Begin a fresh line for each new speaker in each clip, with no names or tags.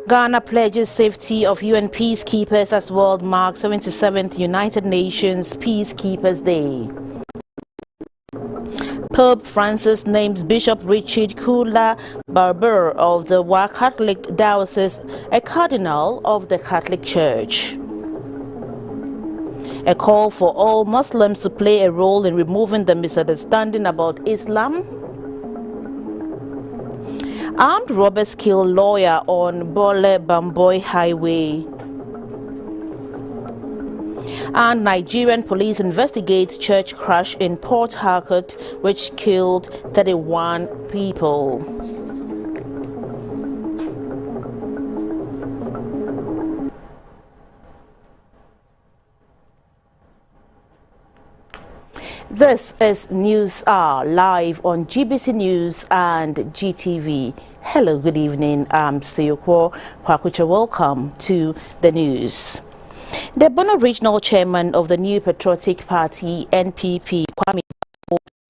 Ghana pledges safety of UN peacekeepers as world marks 77th United Nations Peacekeepers Day. Pope Francis names Bishop Richard Kula Barber of the Wa Catholic Diocese a cardinal of the Catholic Church. A call for all Muslims to play a role in removing the misunderstanding about Islam. Armed robbers kill lawyer on Bole Bamboy Highway. And Nigerian police investigate church crash in Port Harcourt, which killed 31 people. This is News Hour live on GBC News and GTV. Hello, good evening. I'm Seyoko Kwakucha. Welcome to the news. The Bono Regional Chairman of the New Patriotic Party, NPP, Kwame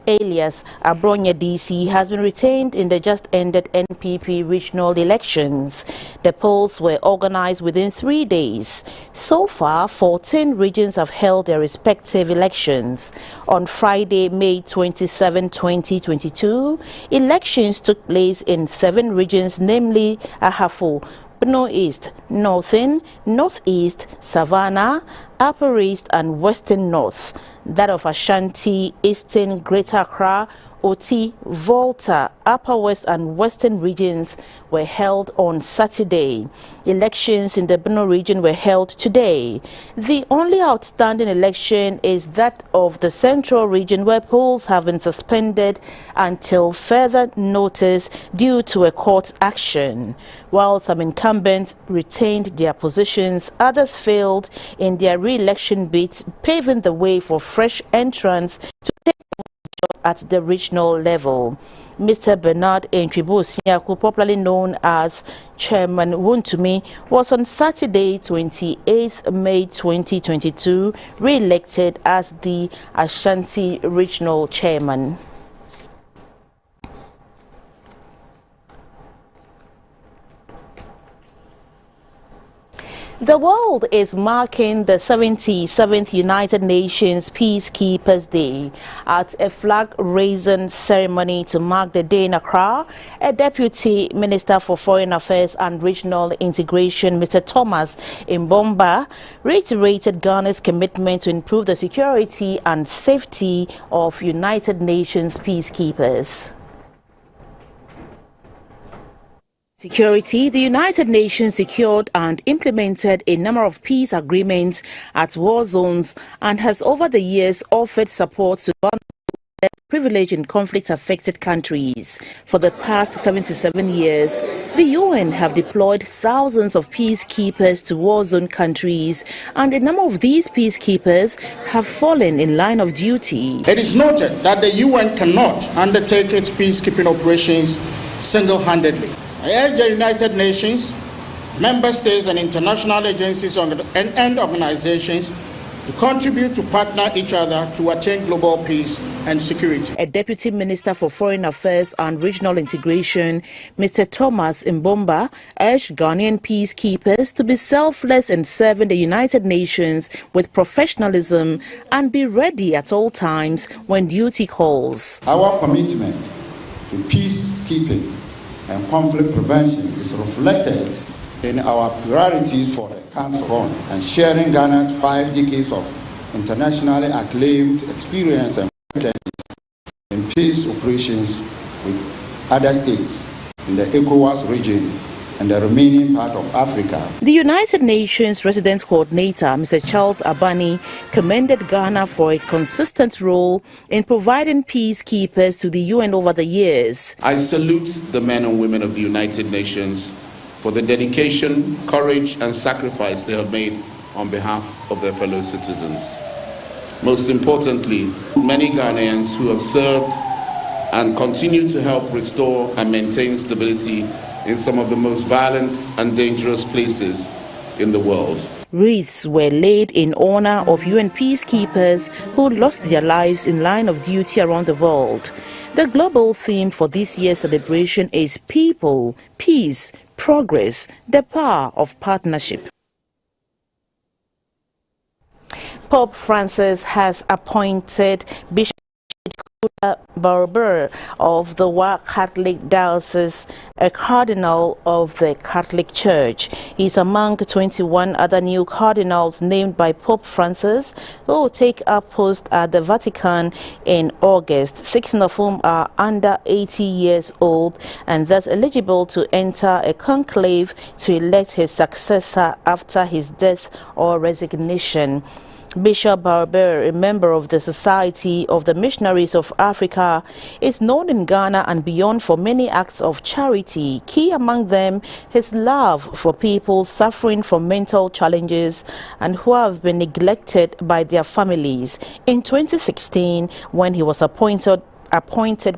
alias Abronya DC, has been retained in the just-ended NPP regional elections. The polls were organized within 3 days. So far, 14 regions have held their respective elections. On Friday, May 27, 2022, elections took place in 7 regions, namely Ahafo, Bono East, Northern, Northeast, Savannah, Upper East and Western North. That of Ashanti, Eastern, Greater Accra, Oti, Volta, Upper West and Western regions were held on Saturday. Elections in the Bono region were held today. The only outstanding election is that of the Central region, where polls have been suspended until further notice due to a court action. While some incumbents retained their positions, others failed in their re-election bids, paving the way for fresh entrants to take at the regional level. Mr. Bernard Entribo-Siaku, popularly known as Chairman Wontumi, was on Saturday, 28th May 2022, re-elected as the Ashanti Regional Chairman. The world is marking the 77th United Nations Peacekeepers Day. At a flag-raising ceremony to mark the day in Accra, a Deputy Minister for Foreign Affairs and Regional Integration, Mr. Thomas Mbomba, reiterated Ghana's commitment to improve the security and safety of United Nations peacekeepers. Security. The United Nations secured and implemented a number of peace agreements at war zones and has over the years offered support to less privileged in conflict-affected countries. For the past 77 years, the UN have deployed thousands of peacekeepers to war zone countries, and a number of these peacekeepers have fallen in line of duty.
It is noted that the UN cannot undertake its peacekeeping operations single-handedly. I urge the United Nations, member states and international agencies and organizations to contribute to partner each other to attain global peace and security.
A Deputy Minister for Foreign Affairs and Regional Integration, Mr. Thomas Mbomba, urged Ghanaian peacekeepers to be selfless in serving the United Nations with professionalism and be ready at all times when duty calls.
Our commitment to peacekeeping and conflict prevention is reflected in our priorities for the Council and sharing Ghana's 5 decades of internationally acclaimed experience and in peace operations with other states in the ECOWAS region and the remaining part of Africa.
The United Nations Resident Coordinator, Mr. Charles Abani, commended Ghana for a consistent role in providing peacekeepers to the UN over the years.
I salute the men and women of the United Nations for the dedication, courage and sacrifice they have made on behalf of their fellow citizens. Most importantly, many Ghanaians who have served and continue to help restore and maintain stability in some of the most violent and dangerous places in the world.
Wreaths were laid in honor of UN peacekeepers who lost their lives in line of duty around the world. The global theme for this year's celebration is People, Peace, progress, the power of partnership. Pope Francis has appointed Bishop Barber of the Wa Catholic Diocese a cardinal of the Catholic Church. He is among 21 other new cardinals named by Pope Francis who will take up post at the Vatican in August, 16 of whom are under 80 years old and thus eligible to enter a conclave to elect his successor after his death or resignation. Bishop Barber, a member of the Society of the Missionaries of Africa, is known in Ghana and beyond for many acts of charity, key among them his love for people suffering from mental challenges and who have been neglected by their families. In 2016, when he was appointed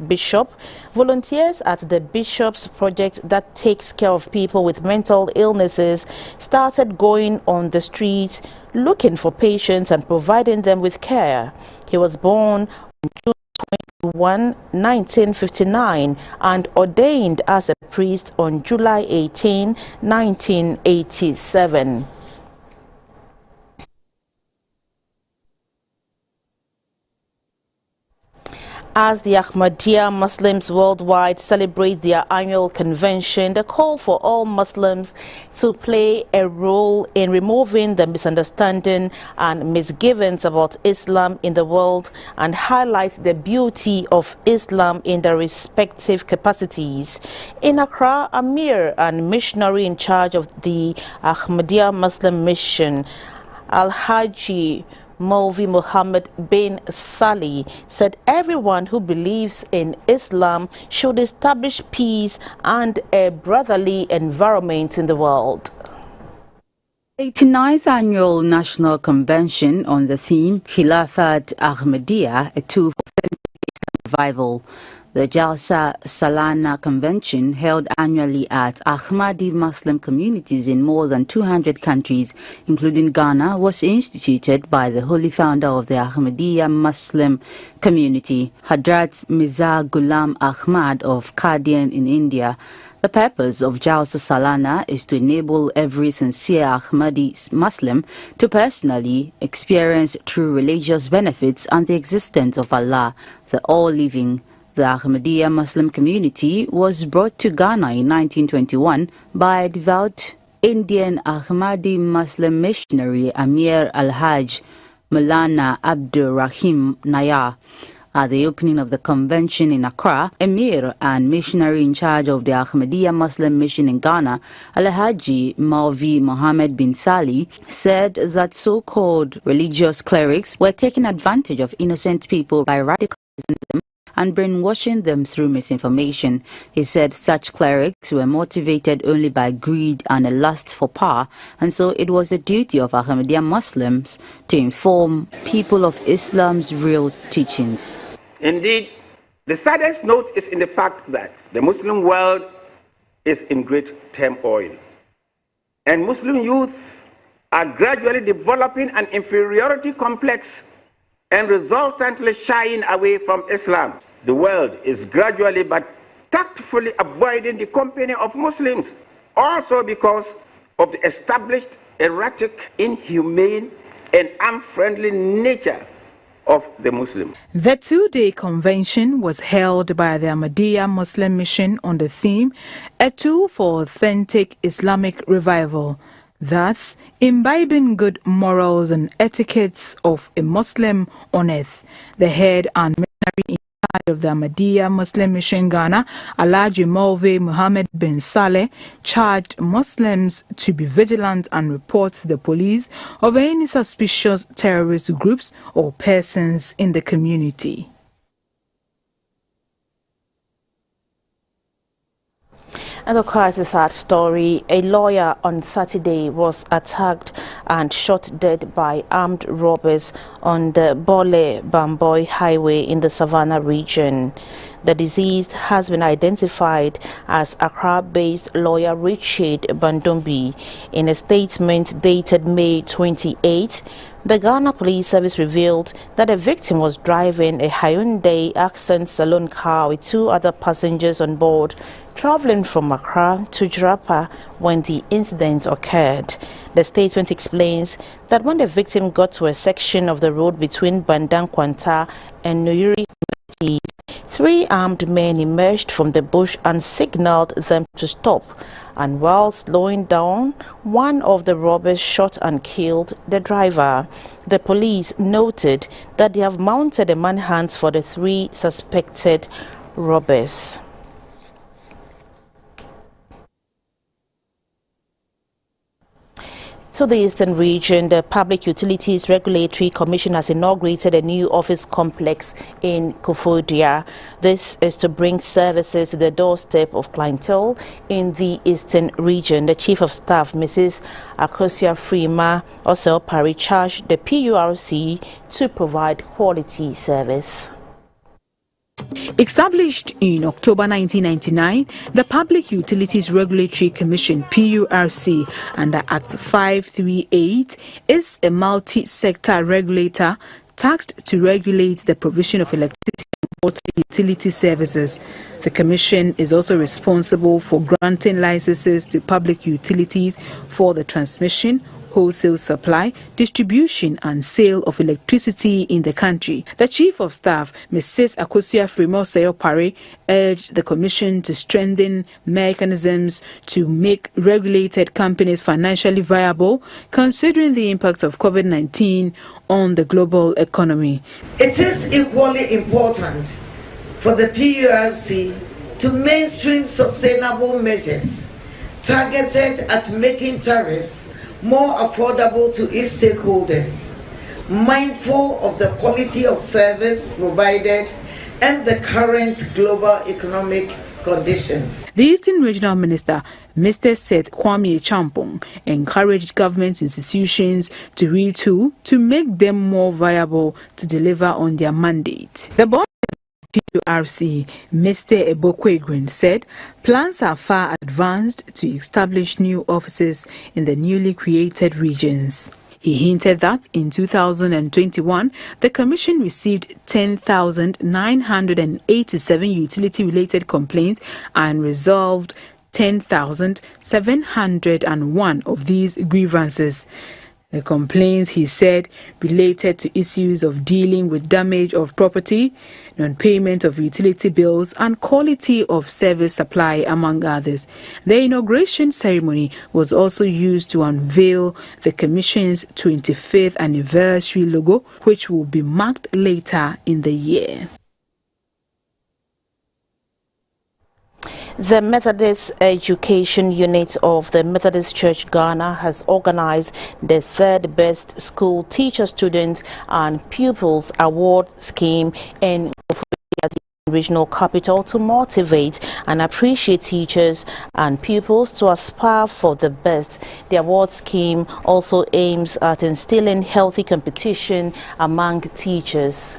bishop, volunteers at the Bishop's Project that takes care of people with mental illnesses started going on the streets looking for patients and providing them with care. He was born on June 21, 1959 and ordained as a priest on July 18, 1987. As the Ahmadiyya Muslims worldwide celebrate their annual convention, the call for all Muslims to play a role in removing the misunderstanding and misgivings about Islam in the world and highlight the beauty of Islam in their respective capacities. In Accra, Amir and missionary in charge of the Ahmadiyya Muslim mission, Al-Haji Maulvi Muhammad bin Salih, said everyone who believes in Islam should establish peace and a brotherly environment in the world.
89th Annual National Convention on the theme Khilafat Ahmadiyya, a tool for revival. The Jalsa Salana Convention, held annually at Ahmadi Muslim communities in more than 200 countries, including Ghana, was instituted by the holy founder of the Ahmadiyya Muslim community, Hadrat Mirza Ghulam Ahmad of Qadian in India. The purpose of Jalsa Salana is to enable every sincere Ahmadi Muslim to personally experience true religious benefits and the existence of Allah, the all-living. The Ahmadiyya Muslim community was brought to Ghana in 1921 by a devout Indian Ahmadi Muslim missionary Amir Al-Hajj Maulana Abdur Rahim Nayar. At the opening of the convention in Accra, Emir and missionary in charge of the Ahmadiyya Muslim mission in Ghana, Al-Haji Maulvi Muhammad bin Salih, said that so-called religious clerics were taking advantage of innocent people by radicalizing them and brainwashing them through misinformation. He said such clerics were motivated only by greed and a lust for power, and so it was the duty of Ahmadiyya Muslims to inform people of Islam's real teachings.
Indeed, the saddest note is in the fact that the Muslim world is in great turmoil, and Muslim youth are gradually developing an inferiority complex and resultantly shying away from Islam. The world is gradually but tactfully avoiding the company of Muslims, also because of the established erratic, inhumane, and unfriendly nature of the Muslim.
The two-day convention was held by the Ahmadiyya Muslim mission on the theme, a tool for authentic Islamic revival. Thus, imbibing good morals and etiquettes of a Muslim on earth. The head and missionary in charge of the Ahmadiyya Muslim Mission Ghana, Alhaji Maulvi Muhammad bin Saleh, charged Muslims to be vigilant and report to the police of any suspicious terrorist groups or persons in the community.
And of course, a sad story. A lawyer on Saturday was attacked and shot dead by armed robbers on the Bole-Bamboy Highway in the Savannah region. The deceased has been identified as Accra-based lawyer Richard Bandombi. In a statement dated May 28, The Ghana Police Service revealed that the victim was driving a Hyundai Accent saloon car with 2 other passengers on board, traveling from Accra to Jarapa when the incident occurred. The statement explains that when the victim got to a section of the road between Bandang Kwanta and Nuyuri communities, 3 armed men emerged from the bush and signaled them to stop. And while slowing down, one of the robbers shot and killed the driver. The police noted that they have mounted a manhunt for the 3 suspected robbers. To the Eastern region, the Public Utilities Regulatory Commission has inaugurated a new office complex in Koforidua. This is to bring services to the doorstep of clientele in the Eastern region. The Chief of Staff, Mrs. Akosia Freema Osel-Parry, charged the PURC to provide quality service.
Established in October 1999, the Public Utilities Regulatory Commission (PURC) under Act 538 is a multi-sector regulator tasked to regulate the provision of electricity and water utility services. The Commission is also responsible for granting licenses to public utilities for the transmission, wholesale supply, distribution and sale of electricity in the country. The Chief of Staff, Mrs. Akosia Freema Osel-Parry, urged the Commission to strengthen mechanisms to make regulated companies financially viable, considering the impact of COVID-19 on the global economy.
It is equally important for the PURC to mainstream sustainable measures targeted at making tariffs more affordable to its stakeholders, mindful of the quality of service provided and the current global economic conditions.
The Eastern Regional Minister, Mr. Seth Kwame Champong, encouraged government institutions to retool to make them more viable to deliver on their mandate. The board PURC, Mr. Ebokwegrin, said plans are far advanced to establish new offices in the newly created regions. He hinted that in 2021, the Commission received 10,987 utility-related complaints and resolved 10,701 of these grievances. The complaints, he said, related to issues of dealing with damage of property, non-payment of utility bills and quality of service supply, among others. The inauguration ceremony was also used to unveil the Commission's 25th anniversary logo, which will be marked later in the year.
The Methodist Education Unit of the Methodist Church Ghana has organized the 3rd Best School Teacher, Student and Pupils Award Scheme in the regional capital to motivate and appreciate teachers and pupils to aspire for the best. The award scheme also aims at instilling healthy competition among teachers.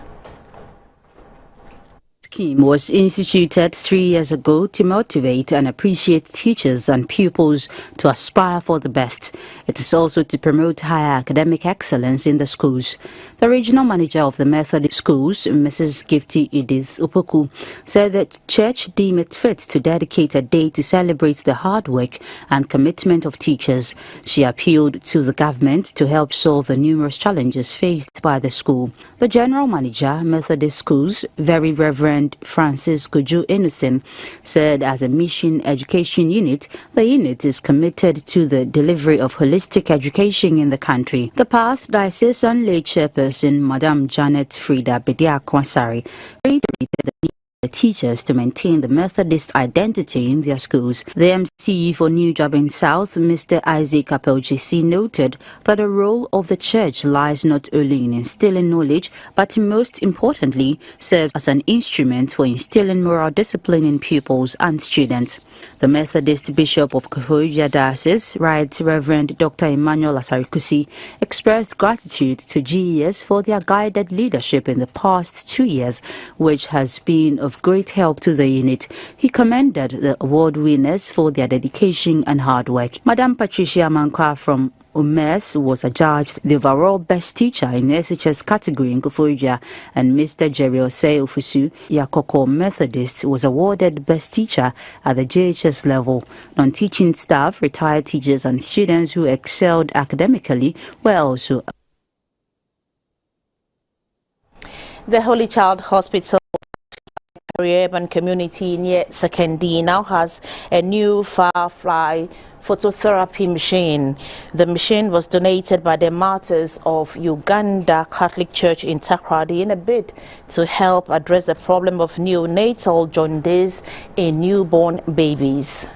Scheme was instituted 3 years ago to motivate and appreciate teachers and pupils to aspire for the best. It is also to promote higher academic excellence in the schools. The regional manager of the Methodist schools, Mrs. Gifty Edith Opoku, said that church deemed it fit to dedicate a day to celebrate the hard work and commitment of teachers. She appealed to the government to help solve the numerous challenges faced by the school. The general manager, Methodist schools, Very Reverend Francis Kuju Innocent, said as a mission education unit, the unit is committed to the delivery of holistic education in the country. The past diocesan lay chairperson, Madam Janet Frida Bedia-Kwansari, reiterated the need for the teachers to maintain the Methodist identity in their schools. The MC for New Jabin South, Mr. Isaac Apel-JC, noted that the role of the church lies not only in instilling knowledge, but most importantly, serves as an instrument for instilling moral discipline in pupils and students. The Methodist Bishop of Koforidua Diocese, Right Reverend Dr. Emmanuel Asarikusi, expressed gratitude to GES for their guided leadership in the past 2 years, which has been of great help to the unit. He commended the award winners for their dedication and hard work. Madam Patricia Mankwa from Umes was adjudged the overall best teacher in SHS category in Koforidua, and Mr. Jerry Osei Ofusu Yakoko Methodist was awarded best teacher at the JHS level. Non-teaching staff, retired teachers and students who excelled academically were also.
The Holy Child Hospital urban community near Sekendi now has a new Firefly phototherapy machine. The machine was donated by the Martyrs of Uganda Catholic Church in Takoradi in a bid to help address the problem of neonatal jaundice in newborn babies.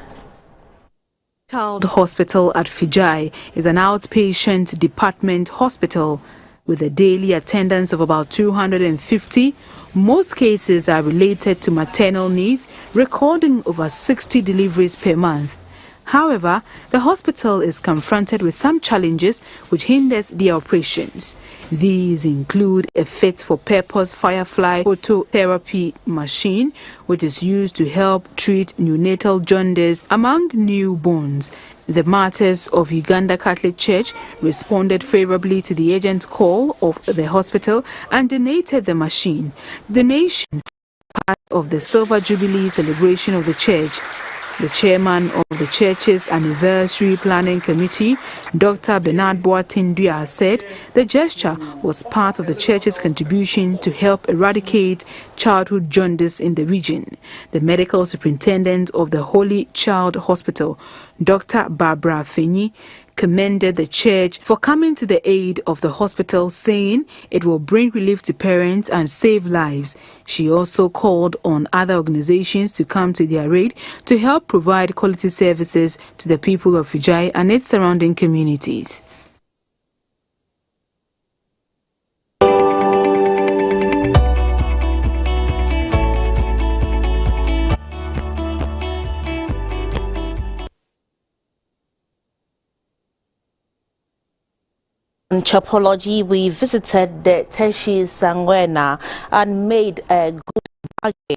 Child Hospital at Fijai is an outpatient department hospital with a daily attendance of about 250. Most cases are related to maternal needs, recording over 60 deliveries per month. However, the hospital is confronted with some challenges which hinders their operations. These include a fit-for-purpose Firefly phototherapy machine, which is used to help treat neonatal jaundice among newborns. The Martyrs of Uganda Catholic Church responded favorably to the urgent call of the hospital and donated the machine. The donation is part of the Silver Jubilee celebration of the church. The chairman of the church's anniversary planning committee, Dr. Bernard Boatindua, said the gesture was part of the church's contribution to help eradicate childhood jaundice in the region. The medical superintendent of the Holy Child Hospital, Dr. Barbara Fenyi, commended the church for coming to the aid of the hospital, saying it will bring relief to parents and save lives. She also called on other organizations to come to their aid to help provide quality services to the people of Fijai and its surrounding communities.
On Chopology, we visited the Teshi Sangwena and made a good bargain.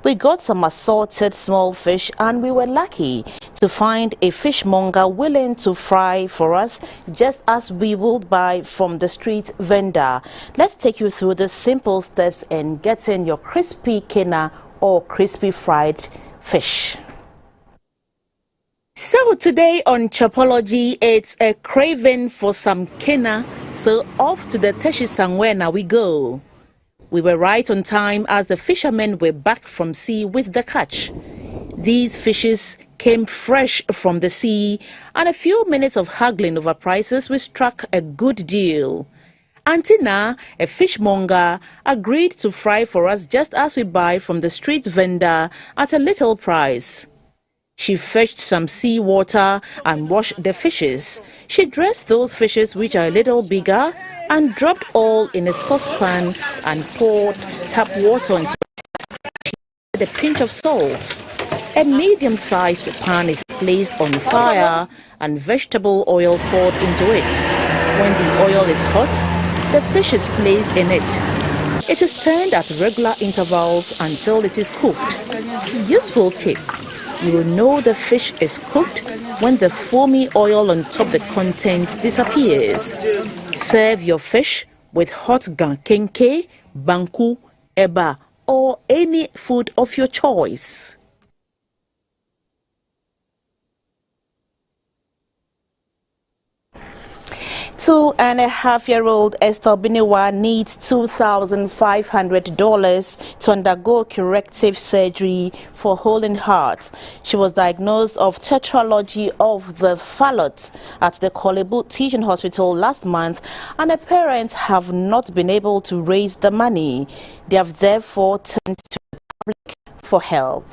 We got some assorted small fish and we were lucky to find a fishmonger willing to fry for us just as we would buy from the street vendor. Let's take you through the simple steps in getting your crispy kena or crispy fried fish. So today on Chopology, it's a craving for some kena, so off to the Teshi Sangwena we go. We were right on time as the fishermen were back from sea with the catch. These fishes came fresh from the sea, and a few minutes of haggling over prices, we struck a good deal. Antina, a fishmonger, agreed to fry for us just as we buy from the street vendor at a little price. She fetched some seawater and washed the fishes. She dressed those fishes which are a little bigger and dropped all in a saucepan and poured tap water into it with a pinch of salt. A medium-sized pan is placed on fire and vegetable oil poured into it. When the oil is hot, the fish is placed in it. It is turned at regular intervals until it is cooked. Useful tip. You will know the fish is cooked when the foamy oil on top the content disappears. Serve your fish with hot gankenke, banku, eba, or any food of your choice. 2.5-year-old Esther Biniwa needs $2,500 to undergo corrective surgery for holing heart. She was diagnosed of tetralogy of the phallus at the Kolebu Teaching Hospital last month, and her parents have not been able to raise the money. They have therefore turned to the public for help.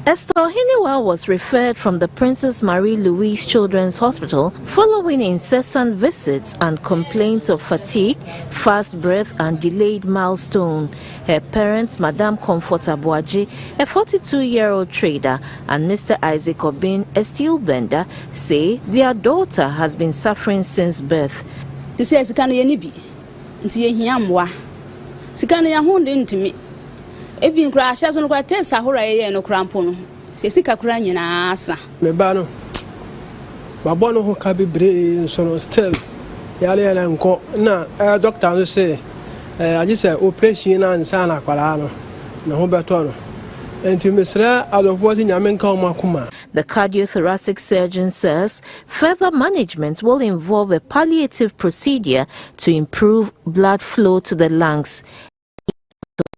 Esther Hiniwa was referred from the Princess Marie Louise Children's Hospital following incessant visits and complaints of fatigue, fast breath and delayed milestone. Her parents, Madame Comfort Abuaji, a 42-year-old trader, and Mr. Isaac Obin, a steel bender, say their daughter has been suffering since birth.
Even crashes on quite test Sahura no crampono. She sick a cranny asa. Mebano Mabono ho ka bebre so still yale nko na doctor no say I just say operation na nsa na kwala no na ho beto no enti mesra adofo ti nyame nka o makuma.
The cardiothoracic surgeon says further management will involve a palliative procedure to improve blood flow to the lungs,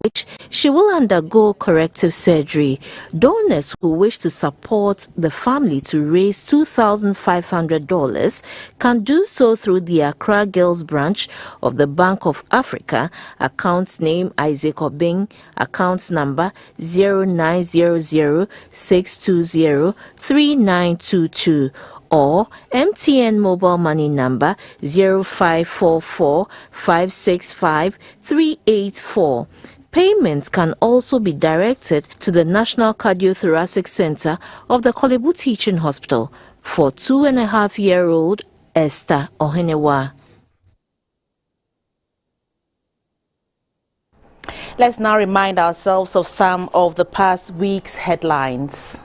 which she will undergo corrective surgery. Donors who wish to support the family to raise $2,500 can do so through the Accra Girls branch of the Bank of Africa, account name Isaac Obing, account number 0900-620-3922, or MTN mobile money number 0544-565-384. Payments can also be directed to the National Cardiothoracic Center of the Kolebu Teaching Hospital for 2.5-year-old Esther Ohenewa.
Let's now remind ourselves of some of the past week's headlines.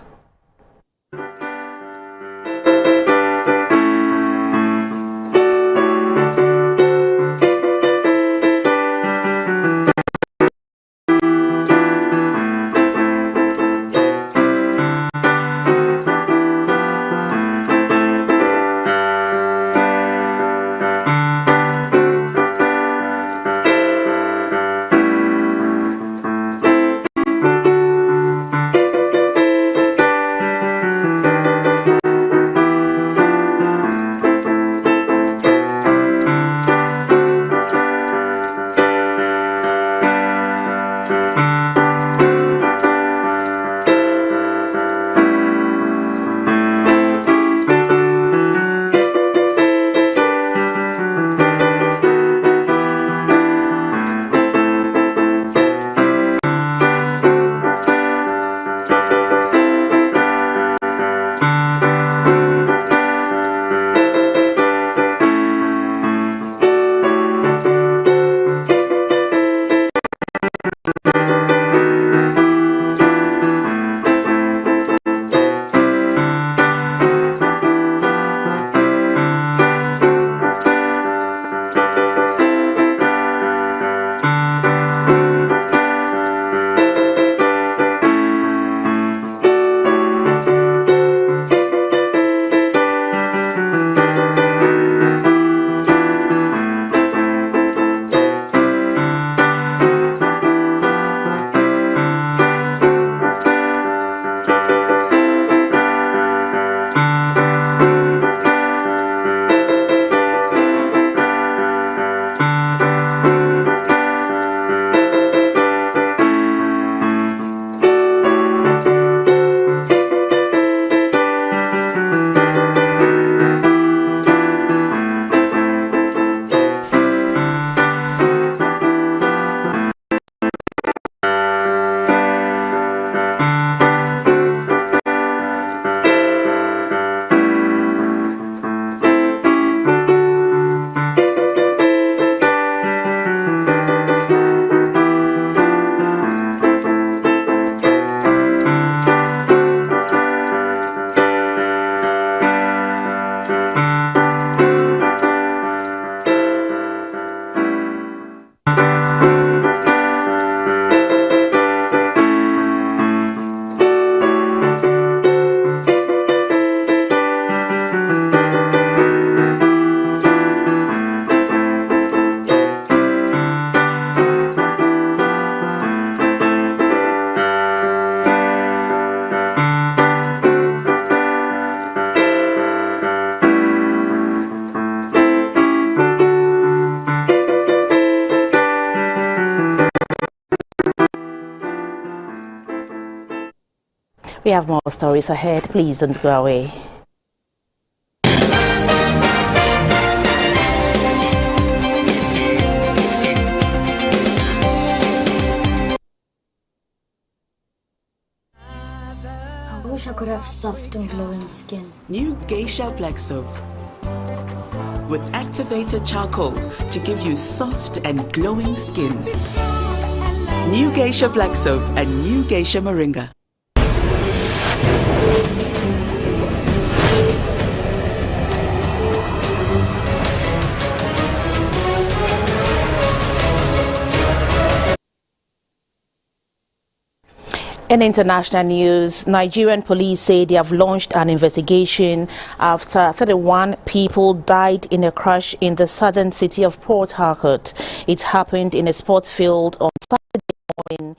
We have more stories ahead. Please don't go away.
I wish I could have soft and glowing skin.
New Geisha Black Soap with activated charcoal to give you soft and glowing skin. New Geisha Black Soap and New Geisha Moringa.
In international news, Nigerian police say they have launched an investigation after 31 people died in a crash in the southern city of Port Harcourt. It happened in a sports field on Saturday morning.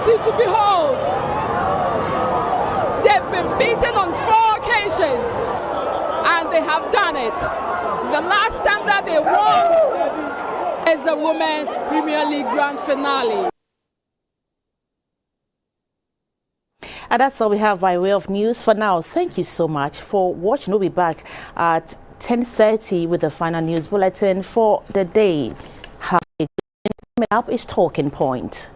To behold. They've been beaten on 4 occasions and they have done it. The last time that they won is the Women's Premier League Grand Finale.
And that's all we have by way of news for now. Thank you so much for watching. We'll be back at 10:30 with the final news bulletin for the day. Coming up is Talking Point.